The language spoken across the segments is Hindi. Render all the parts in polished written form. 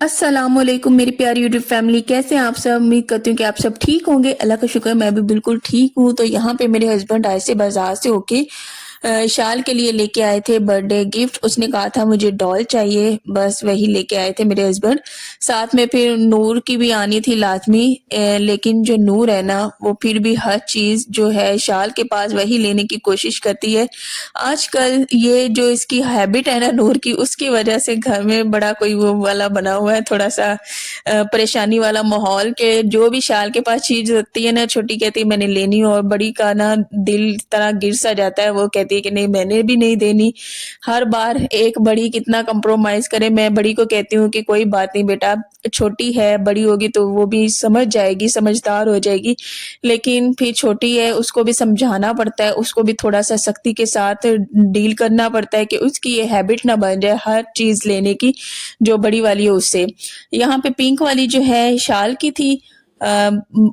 अस्सलामुअलैकुम मेरी प्यारी यूट्यूब फैमिली, कैसे हैं आप सब। उम्मीद करती हूँ कि आप सब ठीक होंगे। अल्लाह का शुक्र है मैं भी बिल्कुल ठीक हूँ। तो यहाँ पे मेरे हस्बैंड आए से बाजार से होके शाल के लिए लेके आए थे बर्थडे गिफ्ट। उसने कहा था मुझे डॉल चाहिए, बस वही लेके आए थे मेरे हस्बैंड। साथ में फिर नूर की भी आनी थी लाजमी, लेकिन जो नूर है ना वो फिर भी हर चीज़ जो है शाल के पास वही लेने की कोशिश करती है। आजकल ये जो इसकी हैबिट है ना नूर की, उसकी वजह से घर में बड़ा कोई वो वाला बना हुआ है, थोड़ा-सा परेशानी वाला माहौल के जो भी शाल के पास चीज़ होती है ना, छोटी कहती है मैंने लेनी है और बड़ी का ना दिल इस तरह गिर सा जाता है। वो कहती है कि नहीं मैंने भी नहीं देनी। हर बार एक बड़ी कितना कंप्रोमाइज़ करे। मैं बड़ी को कहती हूँ कि कोई बात नहीं बेटा, छोटी है, बड़ी होगी तो वो भी समझ जाएगी, समझदार हो जाएगी। लेकिन फिर छोटी है, उसको भी समझाना पड़ता है, उसको भी थोड़ा-सा सख्ती के साथ डील करना पड़ता है कि उसकी ये हैबिट ना बन जाए हर चीज़ लेने की, जो बड़ी वाली है उससे। यहाँ पे पिंक वाली जो है शाल की थी,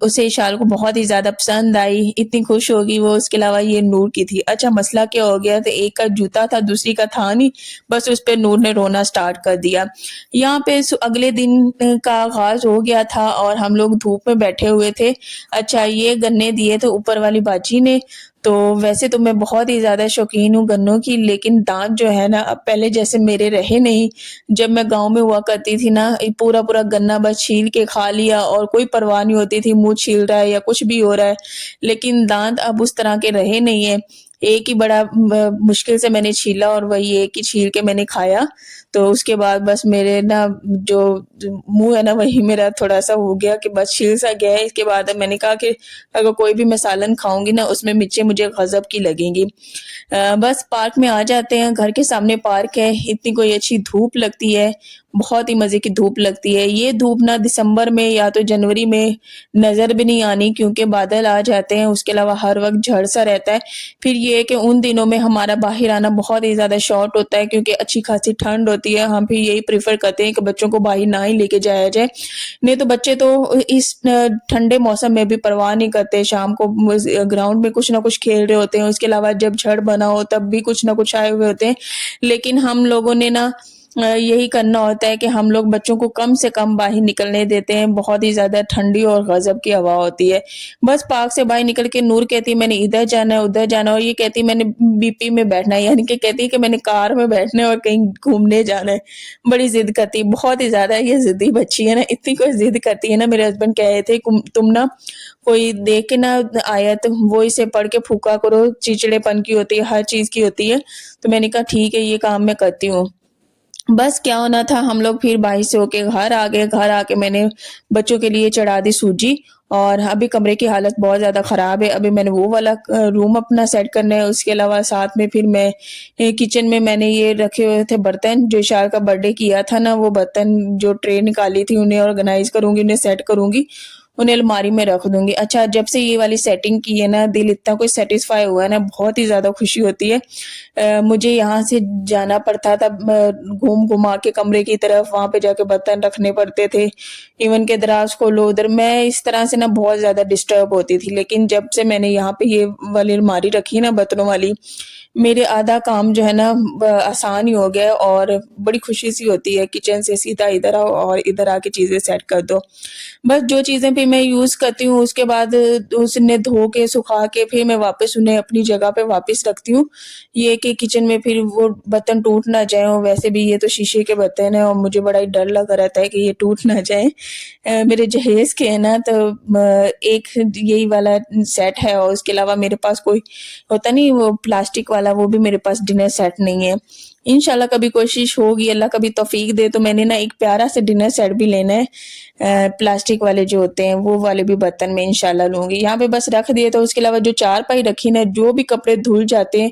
उसे शाल को बहुत ही ज़्यादा पसंद आई, इतनी खुश हो गई वो। उसके अलावा ये नूर की थी। अच्छा मसला क्या हो गया, तो एक का जूता था, दूसरी का था नहीं, बस उस पे नूर ने रोना स्टार्ट कर दिया। यहाँ पे अगले दिन का आगाज़ हो गया था और हम लोग धूप में बैठे हुए थे। अच्छा ये गन्ने दिए थे ऊपर वाली बाजी ने। तो वैसे तो मैं बहुत ही ज़्यादा शौकीन हूँ गन्नों की, लेकिन दाँत जो है ना अब पहले जैसे मेरे रहे नहीं। जब मैं गाँव में हुआ करती थी ना, पूरा-पूरा गन्ना बस छील के खा लिया और कोई परवाह नहीं होती थी, मुँह छील रहा है या कुछ भी हो रहा है। लेकिन दाँत अब उस तरह के रहे नहीं हैं। एक ही बड़ा मुश्किल से मैंने छीला और वही एक ही छील के मैंने खाया। तो उसके बाद बस मेरे ना जो मुँह है ना वही मेरा थोड़ा-सा हो गया कि बस छिल सा गया है। इसके बाद अब मैंने कहा कि अगर कोई भी मैं सालन खाऊँगी ना उसमें मिर्चें मुझे गज़ब की लगेंगी। बस पार्क में आ जाते हैं, घर के सामने पार्क है, इतनी कोई अच्छी धूप लगती है, बहुत ही मज़े की धूप लगती है। ये धूप ना दिसंबर में या तो जनवरी में नज़र भी नहीं आनी, क्योंकि बादल आ जाते हैं, उसके अलावा हर वक़्त झड़-सा रहता है। फिर ये है कि उन दिनों में हमारा बाहर आना बहुत ही ज़्यादा शॉर्ट होता है, क्योंकि अच्छी खासी ठंड होती है। हम फिर यही प्रेफ़र करते हैं कि बच्चों को बाहर ना ही लेके जाया जाए। नहीं तो बच्चे तो इस ठंडे मौसम में भी परवाह नहीं करते, शाम को ग्राउंड में कुछ ना कुछ खेल रहे होते हैं, उसके अलावा जब झड़ बना हो तब भी कुछ ना कुछ आए हुए होते हैं। लेकिन हम लोगों ने ना यही करना होता है कि हम लोग बच्चों को कम से कम बाहर निकलने देते हैं, बहुत ही ज़्यादा ठंडी और गज़ब की हवा होती है। बस पार्क से बाहर निकल के नूर कहती है मैंने इधर जाना है, उधर जाना है, और ये कहती है मैंने बीपी में बैठना है, यानी कि कहती है कि मैंने कार में बैठना है और कहीं घूमने जाना है। बड़ी ज़िद करती है, बहुत ही ज़्यादा ये ज़िद्दी बच्ची है ना, इतनी कोई ज़िद करती है ना। मेरे हस्बैंड कह रहे थे तुम ना कोई देख के ना आयत वो इसे पढ़ के फूँका करो, चिड़चिड़ेपन की होती है, हर चीज़ की होती है। तो मैंने कहा ठीक है ये काम मैं करती हूँ। बस क्या होना था, हम लोग फिर बाहर से होके घर आ गए। घर आके मैंने बच्चों के लिए चढ़ा दी सूजी, और अभी कमरे की हालत बहुत ज़्यादा ख़राब है। अभी मैंने वो वाला रूम अपना सेट करना है, उसके अलावा साथ में फिर मैं किचन में मैंने ये रखे हुए थे बर्तन, जो इशार का बर्थडे किया था ना, वो बर्तन जो ट्रे निकाली थी उन्हें ऑर्गेनाइज़ करूँगी, उन्हें सेट करूँगी, उन्हें अलमारी में रख दूँगी। अच्छा जब से ये वाली सेटिंग की है ना, दिल इतना कुछ सैटिस्फाई हुआ है ना, बहुत ही ज़्यादा खुशी होती है। मुझे यहाँ से जाना पड़ता था घूम-घुमा के कमरे की तरफ, वहाँ पे जाके बर्तन रखने पड़ते थे। इवन के दराज़ खोलो उधर, मैं इस तरह से ना बहुत ज़्यादा डिस्टर्ब होती थी। लेकिन जब से मैंने यहाँ पे ये वाली अलमारी रखी है ना बर्तनों वाली, मेरे आधा काम जो है ना आसान ही हो गया है, और बड़ी खुशी सी होती है। किचन से सीधा इधर आओ और इधर आके चीज़ें सेट कर दो। बस जो चीज़ें फिर मैं यूज़ करती हूँ उसके बाद उन्हें धो के सुखा के फिर मैं वापस उन्हें अपनी जगह पे वापस रखती हूँ। ये कि किचन में फिर वो बर्तन टूट ना जाएँ, और वैसे भी ये तो शीशे के बर्तन हैं और मुझे बड़ा ही डर लगा रहता है कि ये टूट ना जाएँ। मेरे जहेज़ के हैं ना, तो एक यही वाला सेट है, और उसके अलावा मेरे पास कोई होता नहीं वो प्लास्टिक वाला, वो भी मेरे पास डिनर सेट नहीं है। इंशाल्लाह कभी कोशिश होगी, अल्लाह कभी तौफ़ीक दे तो मैंने ना एक प्यारा सा डिनर सेट भी लेना है। प्लास्टिक वाले जो होते हैं वो वाले भी बर्तन मैं इंशाल्लाह लूँगी। यहाँ पे बस रख दिए, तो उसके अलावा जो चारपाई रखी ना, जो भी कपड़े धुल जाते हैं,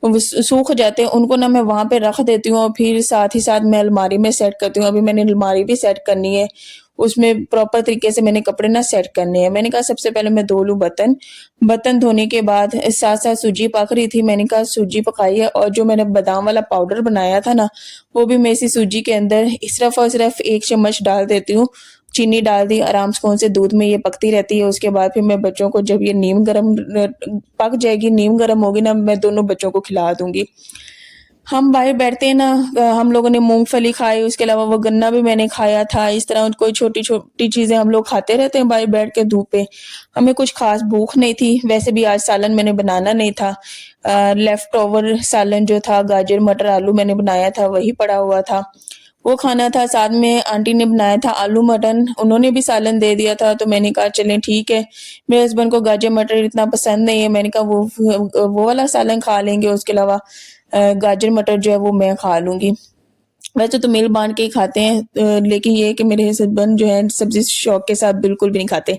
वो सूख जाते हैं, उनको ना मैं वहाँ पे रख देती हूँ और फिर साथ ही साथ मैं अलमारी में सेट करती हूँ। अभी मैंने अलमारी भी सेट करनी है, उसमें प्रॉपर तरीके से मैंने कपड़े ना सेट करने हैं। मैंने कहा सबसे पहले मैं धो लूँ बर्तन। बर्तन धोने के बाद साथ-साथ सूजी पक रही थी, मैंने कहा सूजी पकाई है, और जो मैंने बादाम वाला पाउडर बनाया था ना, वो भी मैं इसी सूजी के अंदर सिर्फ़ और सिर्फ़ 1 चम्मच डाल देती हूँ। चीनी डाल दी, आराम सुकून से दूध में ये पकती रहती है। उसके बाद फिर मैं बच्चों को जब ये नीम गरम पक जाएगी, नीम गरम होगी ना, मैं दोनों बच्चों को खिला दूँगी। हम बाहर बैठते हैं ना, हम लोगों ने मूँगफली खाई, उसके अलावा वो गन्ना भी मैंने खाया था। इस तरह कोई छोटी-छोटी चीज़ें हम लोग खाते रहते हैं बाहर बैठ के धूप पे। हमें कुछ ख़ास भूख नहीं थी, वैसे भी आज सालन मैंने बनाना नहीं था। लेफ्ट ओवर सालन जो था, गाजर, मटर, आलू मैंने बनाया था, वही पड़ा हुआ था। वो खाना था, साथ में आंटी ने बनाया था आलू मटन, उन्होंने भी सालन दे दिया था, तो मैंने कहा चलें ठीक है। मेरे हस्बैंड को गाजर मटर इतना पसंद नहीं है, मैंने कहा वो वाला सालन खा लेंगे, उसके अलावा गाजर मटर जो है वो मैं खा लूँगी। वैसे तो मिल बाँट के ही खाते हैं, लेकिन ये है कि मेरे हस्बैंड जो है सब्ज़ी शौक के साथ बिल्कुल भी नहीं खाते।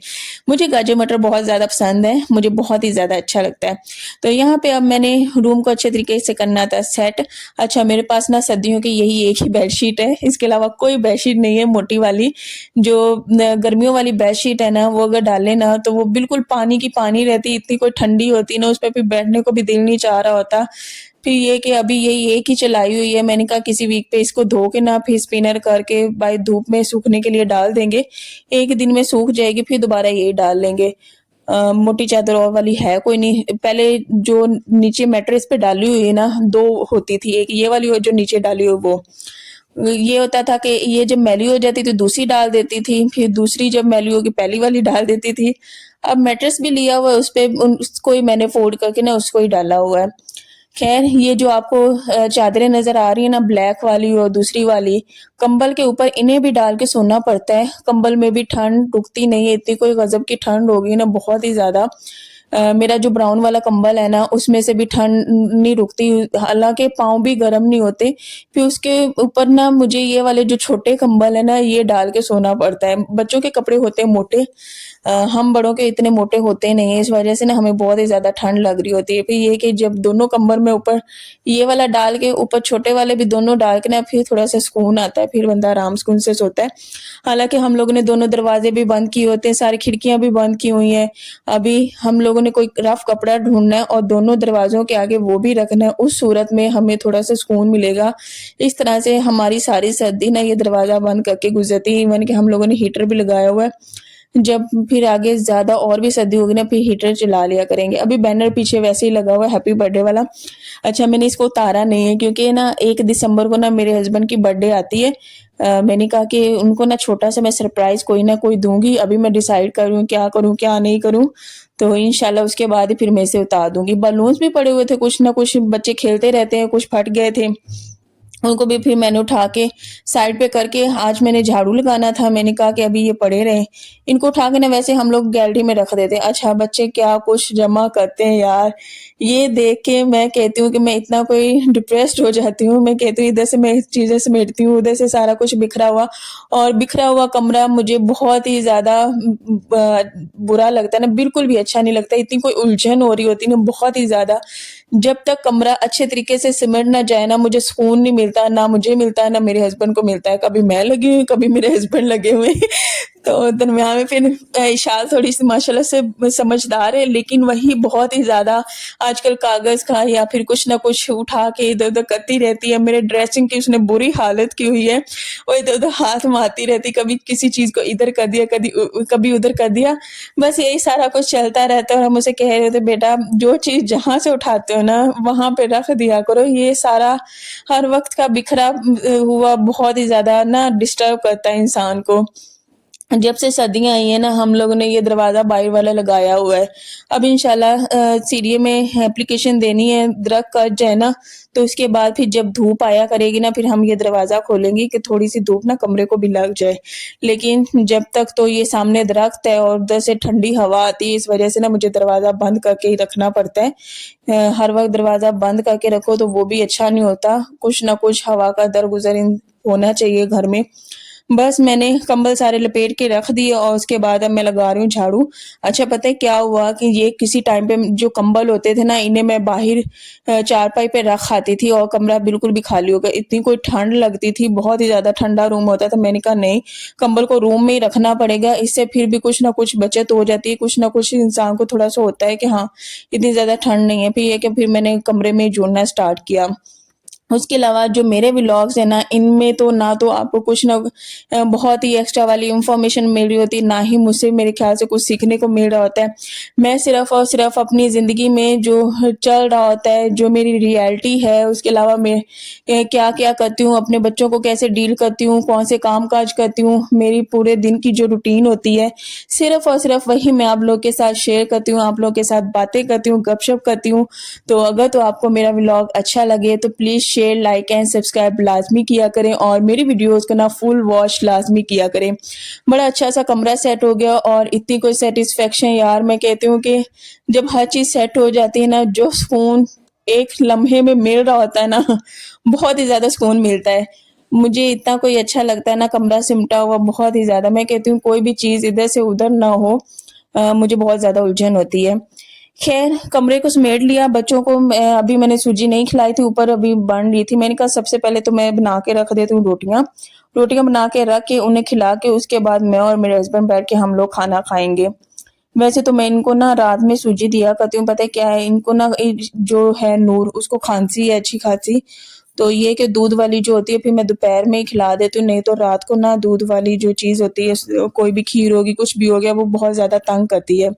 मुझे गाजर मटर बहुत ज़्यादा पसंद है, मुझे बहुत ही ज़्यादा अच्छा लगता है। तो यहाँ पे अब मैंने रूम को अच्छे तरीके से करना था सेट। अच्छा, मेरे पास ना सर्दियों की यही एक ही बेडशीट है, इसके अलावा कोई बेडशीट नहीं है मोटी वाली। जो न गर्मियों वाली बेडशीट है ना, वो अगर डालें ना तो वो बिल्कुल पानी की पानी रहती है, इतनी कोई ठंडी होती है ना, उस पे फिर बैठने को भी दिल नहीं चाह रहा होता। फिर ये कि अभी यही एक ही चलाई हुई है, मैंने कहा किसी वीक पे इसको धो के ना फिर स्पिनर करके बाहर धूप में सूखने के लिए डाल देंगे। एक दिन में सूख जाएगी, फिर दोबारा यही डाल लेंगे। मोटी चादर और वाली है कोई नहीं। पहले जो नीचे मैट्रेस पे डाली हुई है ना, 2 होती थी, एक ये वाली और जो नीचे डाली हुई वो। ये होता था कि ये जब मैली हो जाती थी दूसरी डाल देती थी, फिर दूसरी जब मैली होगी पहली वाली डाल देती थी। अब मैट्रेस भी लिया हुआ है, उसपे उसको ही मैंने फ़ोल्ड करके ना उसको ही डाला हुआ है। खैर, ये जो आपको चादरें नज़र आ रही है ना, ब्लैक वाली और दूसरी वाली, कंबल के ऊपर इन्हें भी डाल के सोना पड़ता है। कंबल में भी ठंड रुकती नहीं है, इतनी कोई गज़ब की ठंड हो गई ना, बहुत ही ज़्यादा। मेरा जो ब्राउन वाला कंबल है ना, उसमें से भी ठंड नहीं रुकती, हालाँकि पाँव भी गर्म नहीं होते। फिर उसके ऊपर ना मुझे ये वाले जो छोटे कंबल है ना, ये डाल के सोना पड़ता है। बच्चों के कपड़े होते हैं मोटे, हम बड़ों के इतने मोटे होते नहीं हैं, इस वजह से ना हमें बहुत ही ज़्यादा ठंड लग रही होती है। फिर ये कि जब दोनों कंबल में ऊपर ये वाला डाल के ऊपर छोटे वाले भी दोनों डाल के ना फिर थोड़ा-सा सुकून आता है, फिर बंदा आराम सुकून से सोता है। हालाँकि हम लोगों ने दोनों दरवाज़े भी बंद किए होते हैं, सारी खिड़कियाँ भी बंद की हुई हैं। अभी हम लोगों ने कोई रफ़ कपड़ा ढूँढना है और दोनों दरवाज़ों के आगे वो भी रखना है, उस सूरत में हमें थोड़ा-सा सुकून मिलेगा। इस तरह से हमारी सारी सर्दी ना ये दरवाज़ा बंद करके गुज़रती है। इवन कि हम लोगों ने हीटर भी लगाया हुआ है। जब फिर आगे ज़्यादा और भी सर्दी होगी ना, फिर हीटर चला लिया करेंगे। अभी बैनर पीछे वैसे ही लगा हुआ है हैप्पी बर्थडे वाला। अच्छा, मैंने इसको उतारा नहीं है क्योंकि ना 1 दिसंबर को ना मेरे हस्बैंड की बर्थडे आती है। मैंने कहा कि उनको ना छोटा-सा मैं सरप्राइज़ कोई ना कोई दूँगी। अभी मैं डिसाइड करूँ, क्या नहीं करूँ। तो इंशाल्लाह उसके बाद ही फिर मैं इसे उतार दूँगी। बलून्स भी पड़े हुए थे, कुछ ना कुछ बच्चे खेलते रहते हैं, कुछ फट गए थे। उनको भी फिर मैंने उठा के साइड पे करके आज मैंने झाड़ू लगाना था, मैंने कहा कि अभी ये पड़े रहें। इनको उठा के ना वैसे हम लोग गैलरी में रख देते हैं। अच्छा, बच्चे क्या कुछ जमा करते हैं यार, ये देख के मैं कहती हूँ कि मैं इतना कोई डिप्रेस्ड हो जाती हूँ। मैं कहती हूँ इधर से मैं चीज़ें समेटती हूँ, उधर से सारा कुछ बिखरा हुआ, और बिखरा हुआ कमरा मुझे बहुत ही ज़्यादा बुरा लगता है ना, बिल्कुल भी अच्छा नहीं लगता। इतनी कोई उलझन हो रही होती है ना बहुत ही ज़्यादा। जब तक कमरा अच्छे तरीके से सिमट ना जाए ना, मुझे सुकून नहीं मिलता, ना मुझे मिलता है, ना मेरे हस्बैंड को मिलता है। कभी मैं लगी हुई हूँ, कभी मेरे हस्बैंड लगे हुए हैं। तो दरमियान में फिर इशाल थोड़ी-सी माशाल्लाह से समझदार है, लेकिन वही बहुत ही ज़्यादा आजकल कागज़ का या फिर कुछ ना कुछ उठा के इधर-उधर करती रहती है। मेरे ड्रेसिंग की उसने बुरी हालत की हुई है। वो इधर-उधर हाथ मारती रहती, कभी किसी चीज़ को इधर कर दिया, कभी उधर कर दिया। बस यही सारा कुछ चलता रहता है और हम उसे कह रहे थे, बेटा जो चीज़ जहाँ से उठाते हो ना, वहाँ पे रख दिया करो। ये सारा हर वक़्त का बिखरा हुआ बहुत ही ज़्यादा ना डिस्टर्ब करता है इंसान को। जब से सर्दियाँ आई हैं ना, हम लोगों ने ये दरवाज़ा बाहर वाला लगाया हुआ है। अब इंशाल्लाह सीढ़ी में एप्लीकेशन देनी है, दरख़्त कट जाए ना, तो उसके बाद फिर जब धूप आया करेगी ना, फिर हम ये दरवाज़ा खोलेंगे कि थोड़ी-सी धूप ना कमरे को भी लग जाए। लेकिन जब तक तो ये सामने दरख़्त है और उधर से ठंडी हवा आती है, इस वज़ह से ना मुझे दरवाज़ा बंद करके ही रखना पड़ता है। हर वक़्त दरवाज़ा बंद करके रखो तो वो भी अच्छा नहीं होता, कुछ ना कुछ हवा का दरगुज़र होना चाहिए घर में। बस मैंने कंबल सारे लपेट के रख दिए और उसके बाद अब मैं लगा रही हूँ झाड़ू। अच्छा, पता है क्या हुआ कि ये किसी टाइम पे जो कंबल होते थे ना, इन्हें मैं बाहर चारपाई पे रख आती थी और कमरा बिल्कुल भी खाली हो गया। इतनी कोई ठंड लगती थी, बहुत ही ज़्यादा ठंडा रूम होता था। मैंने कहा नहीं, कंबल को रूम में ही रखना पड़ेगा, इससे फिर भी कुछ ना कुछ बचत हो जाती है, कुछ ना कुछ इंसान को थोड़ा-सा होता है कि हाँ, इतनी ज़्यादा ठंड नहीं है। फिर ये कि फिर मैंने कमरे में ही जोड़ना स्टार्ट किया। उसके अलावा जो मेरे व्लॉग्स हैं ना, इनमें तो ना तो आपको कुछ ना बहुत ही एक्स्ट्रा वाली इन्फॉर्मेशन मिल रही होती है, ना ही मुझसे मेरे ख्याल से कुछ सीखने को मिल रहा होता है। मैं सिर्फ़ और सिर्फ़ अपनी ज़िंदगी में जो चल रहा होता है, जो मेरी रियलिटी है, उसके अलावा मैं क्या-क्या करती हूँ, अपने बच्चों को कैसे डील करती हूँ, कौन से काम-काज करती हूँ, मेरी पूरे दिन की जो रूटीन होती है, सिर्फ़ और सिर्फ़ वही मैं आप लोग के साथ शेयर करती हूँ, आप लोग के साथ बातें करती हूँ, गपशप करती हूँ। तो अगर तो आपको मेरा व्लॉग अच्छा लगे तो please share, like and subscribe लाज़मी किया करें और मेरी वीडियोज़ को ना फुल वॉच लाज़मी किया करें। बड़ा अच्छा-सा कमरा सेट हो गया और इतनी कोई सैटिस्फैक्शन यार, मैं कहती हूँ कि जब हर चीज़ सेट हो जाती है ना, जो सुकून एक लम्हे में मिल रहा होता है ना, बहुत ही ज़्यादा सुकून मिलता है। मुझे इतना कोई अच्छा लगता है ना, कमरा सिमटा हुआ बहुत ही ज़्यादा। मैं कहती हूँ कोई भी चीज़ इधर से उधर ना हो, मुझे बहुत ज़्यादा उलझन होती है। ख़ैर, कमरे को समेट लिया, बच्चों को अभी मैंने सूजी नहीं खिलाई थी, ऊपर अभी बन रही थी। मैंने कहा सबसे पहले तो मैं बना के रख देती हूँ रोटियाँ। रोटियाँ बना के रख के उन्हें खिला के उसके बाद मैं और मेरे हस्बैंड बैठ के हम लोग खाना खाएँगे। वैसे तो मैं इनको ना रात में सूजी दिया करती हूँ, पता है क्या है, इनको ना जो है नूर, उसको खाँसी है अच्छी-खासी, तो ये कि दूध वाली जो होती है फिर मैं दोपहर में ही खिला देती हूँ, नहीं तो रात को ना दूध वाली जो चीज़ होती है, कोई भी खीर होगी, कुछ भी हो गया, वो बहुत ज़्यादा तंग करती है।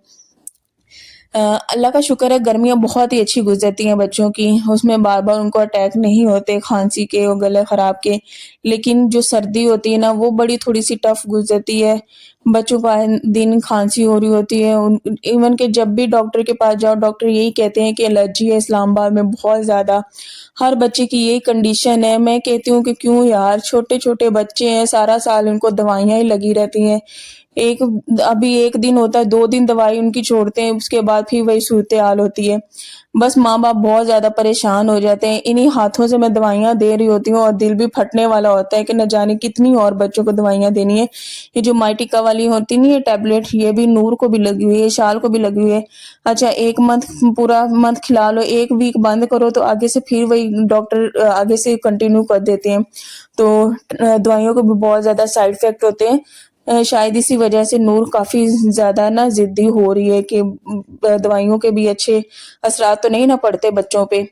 अल्लाह का शुक्र है गर्मियाँ बहुत ही अच्छी गुज़रती हैं बच्चों की, उसमें बार-बार उनको अटैक नहीं होते खाँसी के और गले ख़राब के। लेकिन जो सर्दी होती है ना, वो बड़ी थोड़ी-सी टफ़ गुज़रती है। बच्चों को आए दिन खाँसी हो रही होती है, उन इवन कि जब भी डॉक्टर के पास जाओ, डॉक्टर यही कहते हैं कि एलर्जी है इस्लामाबाद में बहुत ज़्यादा। हर बच्चे की यही कंडीशन है। मैं कहती हूँ कि क्यों यार, छोटे-छोटे बच्चे हैं, सारा साल उनको दवाइयाँ ही लगी रहती हैं। एक अभी 1 दिन होता है, 2 दिन दवाई उनकी छोड़ते हैं, उसके बाद फिर वही सूरत-ए-हाल होती है। बस माँ-बाप बहुत ज़्यादा परेशान हो जाते हैं। इन्हीं हाथों से मैं दवाइयाँ दे रही होती हूँ और दिल भी फटने वाला होता है कि न जाने कितनी और बच्चों को दवाइयाँ देनी है। ये जो माइटिका वाली होती नहीं है टैबलेट, ये भी नूर को भी लगी हुई है, शाल को भी लगी हुई है। अच्छा 1 मंथ पूरा मंथ खिला लो, 1 वीक बंद करो तो आगे से फिर वही डॉक्टर आगे से कंटिन्यू कर देते हैं। तो दवाइयों के भी बहुत ज़्यादा साइड इफ़ेक्ट होते हैं। शायद इसी वजह से नूर काफ़ी ज़्यादा ना ज़िद्दी हो रही है कि दवाइयों के भी अच्छे असरात तो नहीं ना पड़ते बच्चों पे।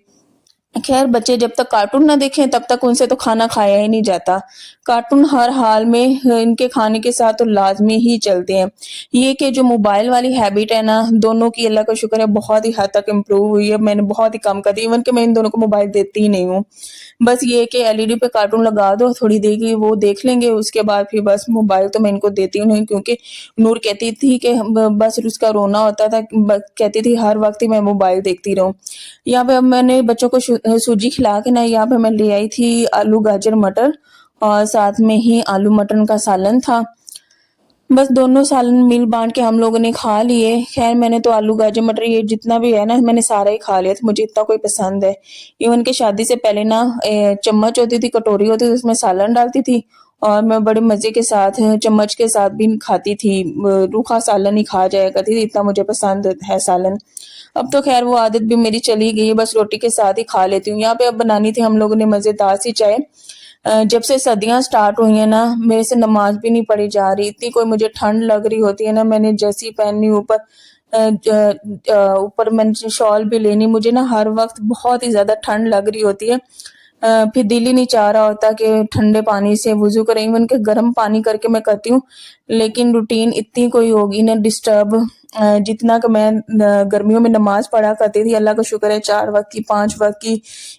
खैर बच्चे जब तक कार्टून ना देखें तब तक उनसे तो खाना खाया ही नहीं जाता। कार्टून हर हाल में इनके खाने के साथ तो लाज़मी ही चलते हैं। ये कि जो मोबाइल वाली हैबिट है ना, दोनों की अल्लाह का शुक्र है बहुत ही हद तक इम्प्रूव हुई है। मैंने बहुत ही कम कर दी, इवन कि मैं इन दोनों को मोबाइल देती ही नहीं हूँ। बस ये है कि एलईडी पे कार्टून लगा दो, थोड़ी देर के लिए वो देख लेंगे, उसके बाद फिर बस मोबाइल तो मैं इनको देती हूँ नहीं, क्योंकि नूर कहती थी कि बस उसका रोना होता था, कहती थी हर वक्त ही मैं मोबाइल देखती रहूं। यहाँ पे अब मैंने बच्चों को सूजी खिला के ना, यहाँ पे मैं ले आई थी आलू गाजर मटर और साथ में ही आलू मटर का सालन था। बस दोनों सालन मिल बाँट के हम लोगों ने खा लिए। ख़ैर मैंने तो आलू गाजर मटर ये जितना भी है ना, मैंने सारा ही खा लिया था, मुझे इतना कोई पसंद है। इवन कि शादी से पहले ना चम्मच होती थी, कटोरी होती थी, उसमें सालन डालती थी और मैं बड़े मज़े के साथ चम्मच के साथ भी खाती थी। रूखा सालन ही खा जाया करती थी, इतना मुझे पसंद है सालन। अब तो ख़ैर वो आदत भी मेरी चली गई है, बस रोटी के साथ ही खा लेती हूँ। यहाँ पे अब बनानी थी हम लोगों ने मज़ेदार सी चाय। जब से सर्दियाँ स्टार्ट हुई हैं ना, मेरे से नमाज़ भी नहीं पढ़ी जा रही। इतनी कोई मुझे ठंड लग रही होती है ना, मैंने जर्सी पहननी ऊपर ऊपर मैंने शॉल भी लेनी, मुझे ना हर वक़्त बहुत ही ज़्यादा ठंड लग रही होती है। फिर दिल ही नहीं चाह रहा होता कि ठंडे पानी से वुज़ू करें, इवन कि गर्म पानी करके मैं करती हूँ। लेकिन रूटीन इतनी कोई होगी ना डिस्टर्ब, जितना कि मैं गर्मियों में नमाज़ पढ़ा करती थी, अल्लाह का शुक्र है 4 वक़्त की, 5 वक़्त की,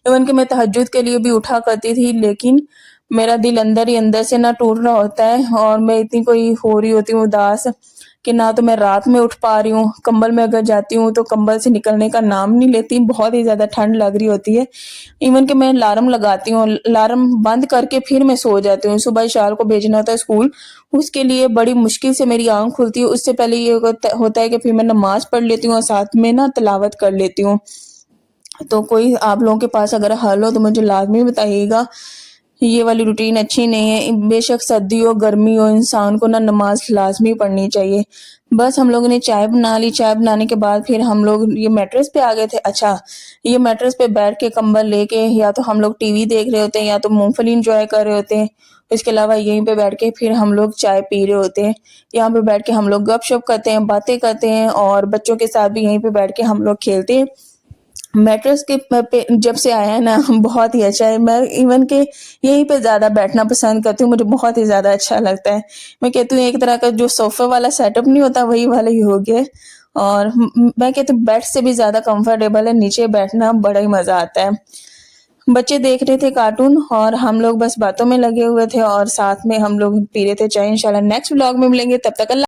इवन कि मैं तहज्जुद के लिए भी उठा करती थी, लेकिन मेरा दिल अंदर ही अंदर से ना टूट रहा होता है और मैं इतनी कोई हो रही होती हूँ उदास कि ना तो मैं रात में उठ पा रही हूँ, कंबल में अगर जाती हूँ तो कंबल से निकलने का नाम नहीं लेती, बहुत ही ज़्यादा ठंड लग रही होती है। इवन कि मैं अलार्म लगाती हूँ, अलार्म बंद करके फिर मैं सो जाती हूँ। सुबह इशार को भेजना होता है स्कूल, उसके लिए बड़ी मुश्किल से मेरी आँख खुलती है। उससे पहले ये होता है कि फिर मैं नमाज़ पढ़ लेती हूँ और साथ में ना तिलावत कर लेती हूँ। तो कोई आप लोगों के पास अगर हल हो तो मुझे लाज़मी बताइएगा। ये वाली रूटीन अच्छी नहीं है। बेशक सर्दी हो, गर्मी हो, इंसान को ना नमाज़ लाज़मी पढ़नी चाहिए। बस हम लोगों ने चाय बना ली, चाय बनाने के बाद फिर हम लोग ये मैट्रेस पे आ गए थे। अच्छा, ये मैट्रेस पे बैठ के कंबल लेके या तो हम लोग टीवी देख रहे होते हैं या तो मूँगफली एन्जॉय कर रहे होते हैं। इसके अलावा यहीं पे बैठ के फिर हम लोग चाय पी रहे होते हैं। यहाँ पे बैठ के हम लोग गप-शप करते हैं, बातें करते हैं और बच्चों के साथ भी यहीं पे बैठ के हम लोग खेलते हैं। मैट्रेस के पे जब से आया है ना बहुत ही अच्छा है। मैं इवन के यहीं पे ज़्यादा बैठना पसंद करती हूँ, मुझे बहुत ही ज़्यादा अच्छा लगता है। मैं कहती हूँ एक तरह का जो सोफ़े वाला सेटअप नहीं होता वही वाला ही हो गया है और मैं कहती हूँ बेड से भी ज़्यादा कंफर्टेबल है, नीचे बैठना बड़ा ही मज़ा आता है। बच्चे देख रहे थे कार्टून और हम लोग बस बातों में लगे हुए थे और साथ में हम लोग पी रहे थे चाय। इंशाल्लाह नेक्स्ट व्लॉग में मिलेंगे, तब तक अल्लाह